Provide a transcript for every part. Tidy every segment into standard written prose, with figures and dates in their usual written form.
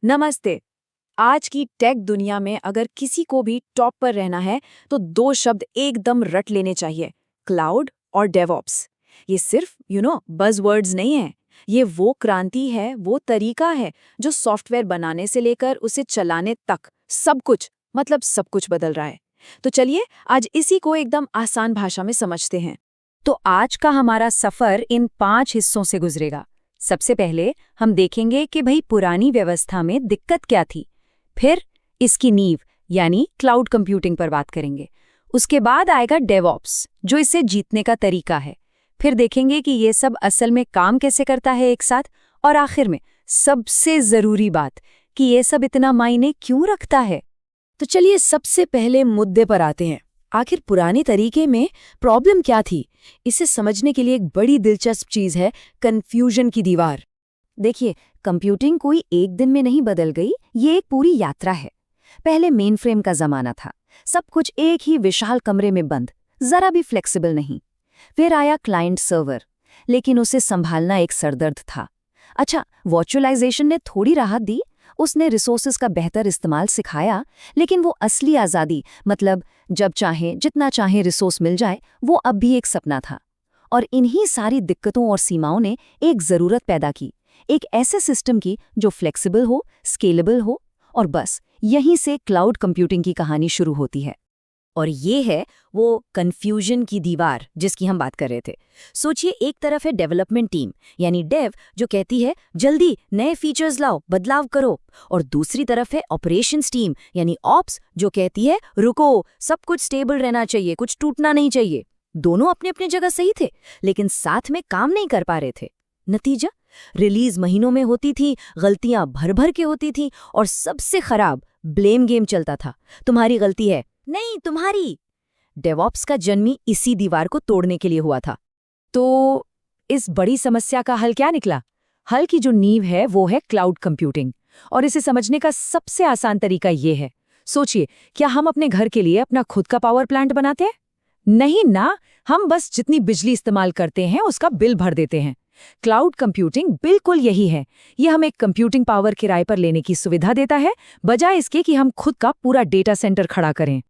नमस्ते। आज की टेक दुनिया में अगर किसी को भी टॉप पर रहना है तो दो शब्द एकदम रट लेने चाहिए, क्लाउड और डेवऑप्स। ये सिर्फ बज़वर्ड्स नहीं है। ये वो क्रांति है, वो तरीका है जो सॉफ्टवेयर बनाने से लेकर उसे चलाने तक सब कुछ बदल रहा है। तो चलिए आज इसी को एकदम आसान भाषा में समझते हैं। तो आज का हमारा सफर इन 5 हिस्सों से गुजरेगा। सबसे पहले हम देखेंगे कि भाई पुरानी व्यवस्था में दिक्कत क्या थी। फिर इसकी नींव यानी क्लाउड कंप्यूटिंग पर बात करेंगे। उसके बाद आएगा डेवऑप्स जो इसे जीतने का तरीका है। फिर देखेंगे कि ये सब असल में काम कैसे करता है एक साथ। और आखिर में सबसे जरूरी बात कि ये सब इतना मायने क्यों रखता है। तो चलिए सबसे पहले मुद्दे पर आते हैं। आखिर पुराने तरीके में प्रॉब्लम क्या थी? इसे समझने के लिए एक बड़ी दिलचस्प चीज है कंफ्यूजन की दीवार। देखिए, कंप्यूटिंग कोई एक दिन में नहीं बदल गई, ये एक पूरी यात्रा है। पहले मेनफ्रेम का जमाना था, सब कुछ एक ही विशाल कमरे में बंद, जरा भी फ्लेक्सिबल नहीं। फिर आया क्लाइंट सर्वर, लेकिन उसे संभालना एक सरदर्द था। अच्छा, वर्चुअलाइजेशन ने थोड़ी राहत दी, उसने रिसोर्सेज का बेहतर इस्तेमाल सिखाया, लेकिन वो असली आज़ादी, मतलब जब चाहे जितना चाहे रिसोर्स मिल जाए, वो अब भी एक सपना था। और इन्हीं सारी दिक्कतों और सीमाओं ने एक ज़रूरत पैदा की, एक ऐसे सिस्टम की जो फ्लेक्सिबल हो, स्केलेबल हो। और बस यहीं से क्लाउड कंप्यूटिंग की कहानी शुरू होती है। और ये है वो कन्फ्यूजन की दीवार जिसकी हम बात कर रहे थे। सोचिए, एक तरफ है डेवलपमेंट टीम यानी डेव जो कहती है जल्दी नए फीचर्स लाओ, बदलाव करो। और दूसरी तरफ है ऑपरेशंस टीम यानी ऑप्स जो कहती है रुको, सब कुछ स्टेबल रहना चाहिए, कुछ टूटना नहीं चाहिए। दोनों अपने अपने जगह सही थे, लेकिन साथ में काम नहीं कर पा रहे थे। नतीजा, रिलीज महीनों में होती थी, गलतियां भर भर के होती थी, और सबसे खराब ब्लेम गेम चलता था। तुम्हारी गलती है, नहीं तुम्हारी। डेवऑप्स का जन्म ही इसी दीवार को तोड़ने के लिए हुआ था। तो इस बड़ी समस्या का हल क्या निकला? हल की जो नींव है वो है क्लाउड कंप्यूटिंग। और इसे समझने का सबसे आसान तरीका ये है। सोचिए, क्या हम अपने घर के लिए अपना खुद का पावर प्लांट बनाते हैं? नहीं ना, हम बस जितनी बिजली इस्तेमाल करते हैं उसका बिल भर देते हैं। क्लाउड कंप्यूटिंग बिल्कुल यही है। यह हमें कंप्यूटिंग पावर किराए पर लेने की सुविधा देता है, बजाय इसके कि हम खुद का पूरा डेटा सेंटर खड़ा करें।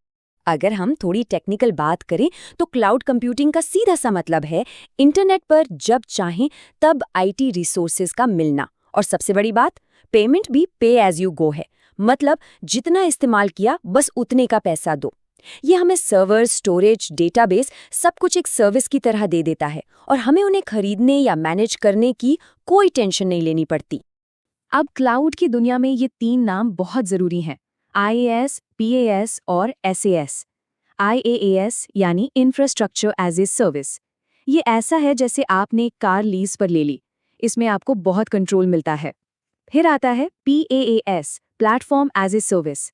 अगर हम थोड़ी टेक्निकल बात करें तो क्लाउड कंप्यूटिंग का सीधा सा मतलब है इंटरनेट पर जब चाहें तब आईटी रिसोर्सेज का मिलना। और सबसे बड़ी बात, पेमेंट भी पे एज यू गो है, मतलब जितना इस्तेमाल किया बस उतने का पैसा दो। ये हमें सर्वर, स्टोरेज, डेटाबेस सब कुछ एक सर्विस की तरह दे देता है, और हमें उन्हें खरीदने या मैनेज करने की कोई टेंशन नहीं लेनी पड़ती। अब क्लाउड की दुनिया में ये 3 नाम बहुत जरूरी हैं, IaaS, PaaS और SaaS। IaaS यानी इंफ्रास्ट्रक्चर एज ए सर्विस। ये ऐसा है जैसे आपने कार लीज पर ले ली, इसमें आपको बहुत कंट्रोल मिलता है। फिर आता है PaaS, platform as a service.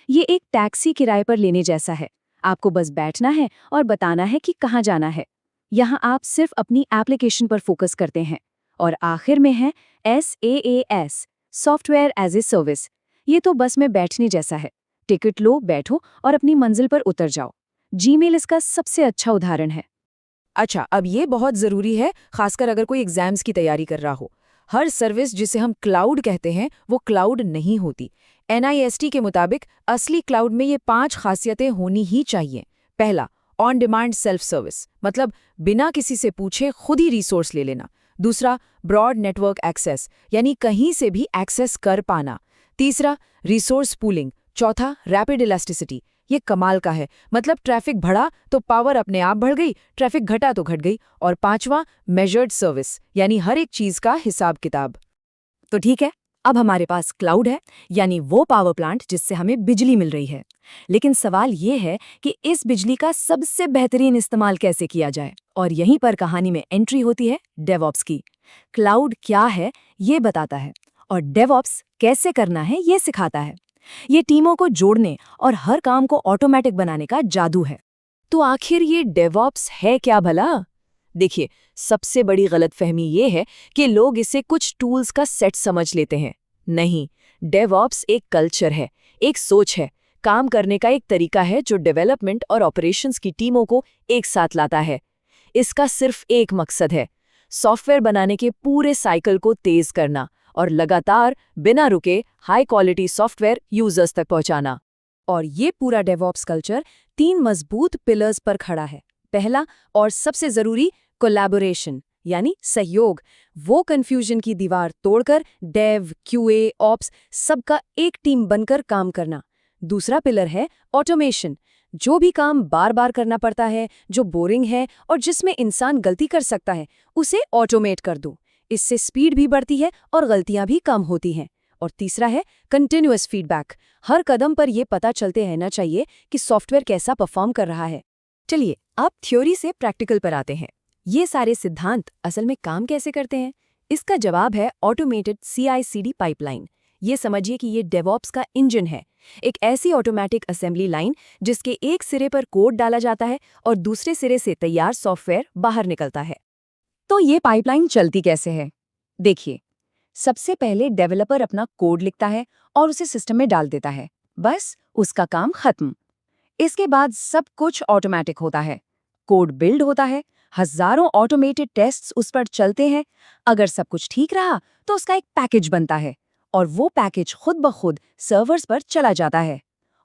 ये एक टैक्सी किराए पर लेने जैसा है, आपको बस बैठना है और बताना है कि कहाँ जाना है। यहाँ आप सिर्फ अपनी एप्लीकेशन पर फोकस करते हैं। और आखिर में है SaaS, software as a service. ये तो बस में बैठने जैसा है, टिकट लो, बैठो और अपनी मंजिल पर उतर जाओ। जीमेल इसका सबसे अच्छा उदाहरण है। अच्छा, अब ये बहुत ज़रूरी है, खासकर अगर कोई एग्जाम्स की तैयारी कर रहा हो। हर सर्विस जिसे हम क्लाउड कहते हैं वो क्लाउड नहीं होती। NIST के मुताबिक असली क्लाउड में ये 5 खासियतें होनी ही चाहिए। पहला, ऑन डिमांड सेल्फ सर्विस, मतलब बिना किसी से पूछे खुद ही रिसोर्स ले लेना। दूसरा, ब्रॉड नेटवर्क एक्सेस, यानी कहीं से भी एक्सेस कर पाना। तीसरा, रिसोर्स पूलिंग। चौथा, रैपिड इलास्टिसिटी, ये कमाल का है, मतलब ट्रैफिक बढ़ा तो पावर अपने आप बढ़ गई, ट्रैफिक घटा तो घट गई। और पांचवा, मेजर्ड सर्विस, यानी हर एक चीज का हिसाब किताब। तो ठीक है, अब हमारे पास क्लाउड है, यानी वो पावर प्लांट जिससे हमें बिजली मिल रही है। लेकिन सवाल ये है कि इस बिजली का सबसे बेहतरीन इस्तेमाल कैसे किया जाए। और यहीं पर कहानी में एंट्री होती है डेवऑप्स की। क्लाउड क्या है ये बताता है, और डेवऑप्स कैसे करना है ये सिखाता है। ये टीमों को जोड़ने और हर काम को ऑटोमेटिक बनाने का जादू है। तो आखिर ये डेवऑप्स है क्या भला? देखिए, सबसे बड़ी गलतफहमी ये है कि लोग इसे कुछ टूल्स का सेट समझ लेते हैं। नहीं, डेवऑप्स एक कल्चर है, एक सोच है, काम करने का एक तरीका है जो डेवलपमेंट और ऑपरेशंस की टीमों को एक साथ लाता है। इसका सिर्फ एक मकसद है, सॉफ्टवेयर बनाने के पूरे साइकिल को तेज करना और लगातार बिना रुके हाई क्वालिटी सॉफ्टवेयर यूजर्स तक पहुंचाना। और ये पूरा डेवऑप्स कल्चर 3 मजबूत पिलर्स पर खड़ा है। पहला और सबसे जरूरी, कोलैबोरेशन यानी सहयोग। वो कंफ्यूजन की दीवार तोड़कर डेव, क्यूए, ऑप्स सबका एक टीम बनकर काम करना। दूसरा पिलर है ऑटोमेशन। जो भी काम बार बार करना पड़ता है, जो बोरिंग है और जिसमें इंसान गलती कर सकता है, उसे ऑटोमेट कर दो। इससे स्पीड भी बढ़ती है और गलतियां भी कम होती हैं। और तीसरा है कंटिन्यूअस फीडबैक। हर कदम पर यह पता चलते रहना चाहिए कि सॉफ्टवेयर कैसा परफॉर्म कर रहा है। चलिए अब थ्योरी से प्रैक्टिकल पर आते हैं। ये सारे सिद्धांत असल में काम कैसे करते हैं? इसका जवाब है ऑटोमेटेड CI/CD पाइपलाइन। ये समझिए कि ये डेवऑप्स का इंजन है। एक ऐसी ऑटोमेटिक असेंबली लाइन जिसके एक सिरे पर कोड डाला जाता है और दूसरे सिरे से तैयार सॉफ्टवेयर बाहर निकलता है। तो ये पाइपलाइन चलती कैसे है? देखिए, सबसे पहले डेवलपर अपना कोड लिखता है और उसे सिस्टम में डाल देता है। बस उसका काम खत्म। इसके बाद सब कुछ ऑटोमेटिक होता है। कोड बिल्ड होता है, हजारों ऑटोमेटेड टेस्ट्स उस पर चलते हैं। अगर सब कुछ ठीक रहा तो उसका एक पैकेज बनता है और वो पैकेज खुद ब खुद सर्वर्स पर चला जाता है।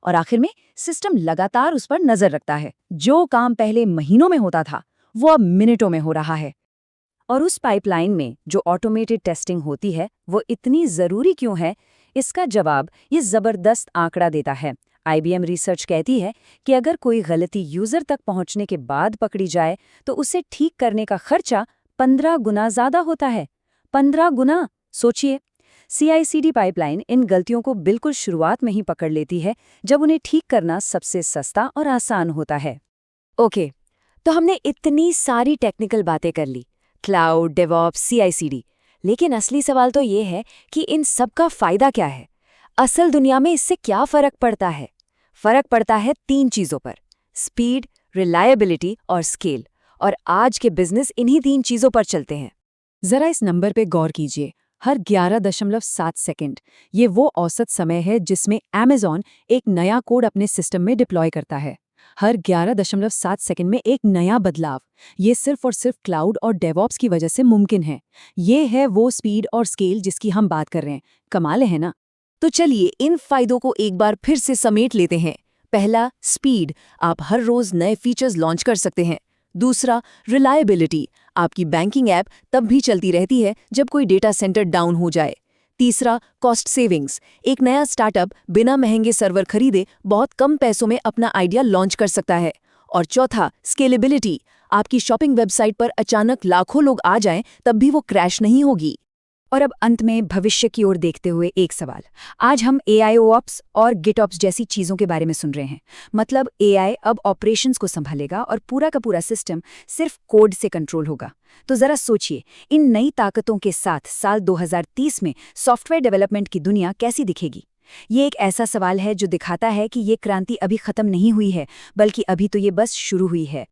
और आखिर में सिस्टम लगातार उस पर नजर रखता है। जो काम पहले महीनों में होता था वो अब मिनटों में हो रहा है। और उस पाइपलाइन में जो ऑटोमेटेड टेस्टिंग होती है वो इतनी ज़रूरी क्यों है? इसका जवाब ये ज़बरदस्त आंकड़ा देता है। IBM रिसर्च कहती है कि अगर कोई गलती यूज़र तक पहुंचने के बाद पकड़ी जाए तो उसे ठीक करने का खर्चा 15 गुना ज़्यादा होता है। 15 गुना! सोचिए, CI/CD पाइपलाइन इन गलतियों को बिल्कुल शुरुआत में ही पकड़ लेती है, जब उन्हें ठीक करना सबसे सस्ता और आसान होता है। ओके, तो हमने इतनी सारी टेक्निकल बातें कर ली, क्लाउड, डेवऑप्स, CI/CD। लेकिन असली सवाल तो ये है कि इन सब का फ़ायदा क्या है? असल दुनिया में इससे क्या फ़र्क पड़ता है? फ़र्क पड़ता है 3 चीज़ों पर: स्पीड, रिलायबिलिटी और स्केल। और आज के बिजनेस इन्हीं 3 चीज़ों पर चलते हैं। ज़रा इस नंबर पे गौर कीजिए, हर 11.7 सेकंड। ये वो औसत समय है जिसमें Amazon एक नया कोड अपने सिस्टम में डिप्लॉय करता है। हर 11.7 सेकंड में एक नया बदलाव। ये सिर्फ और सिर्फ क्लाउड और डेवऑप्स की वजह से मुमकिन है। ये है वो स्पीड और स्केल जिसकी हम बात कर रहे हैं। कमाल है ना? तो चलिए इन फायदों को एक बार फिर से समेट लेते हैं। पहला, स्पीड। आप हर रोज नए फीचर्स लॉन्च कर सकते हैं। दूसरा, रिलायबिलिटी। आपकी बैंकिंग ऐप तब भी चलती रहती है जब कोई डेटा सेंटर डाउन हो जाए। तीसरा, कॉस्ट सेविंग्स। एक नया स्टार्टअप बिना महंगे सर्वर खरीदे बहुत कम पैसों में अपना आइडिया लॉन्च कर सकता है। और चौथा, स्केलेबिलिटी। आपकी शॉपिंग वेबसाइट पर अचानक लाखों लोग आ जाएं तब भी वो क्रैश नहीं होगी। और अब अंत में भविष्य की ओर देखते हुए एक सवाल। आज हम AIOps और GitOps जैसी चीज़ों के बारे में सुन रहे हैं। मतलब AI अब ऑपरेशंस को संभालेगा और पूरा का पूरा सिस्टम सिर्फ कोड से कंट्रोल होगा। तो ज़रा सोचिए, इन नई ताकतों के साथ साल 2030 में सॉफ्टवेयर डेवलपमेंट की दुनिया कैसी दिखेगी? ये एक ऐसा सवाल है जो दिखाता है कि ये क्रांति अभी खत्म नहीं हुई है, बल्कि अभी तो ये बस शुरू हुई है।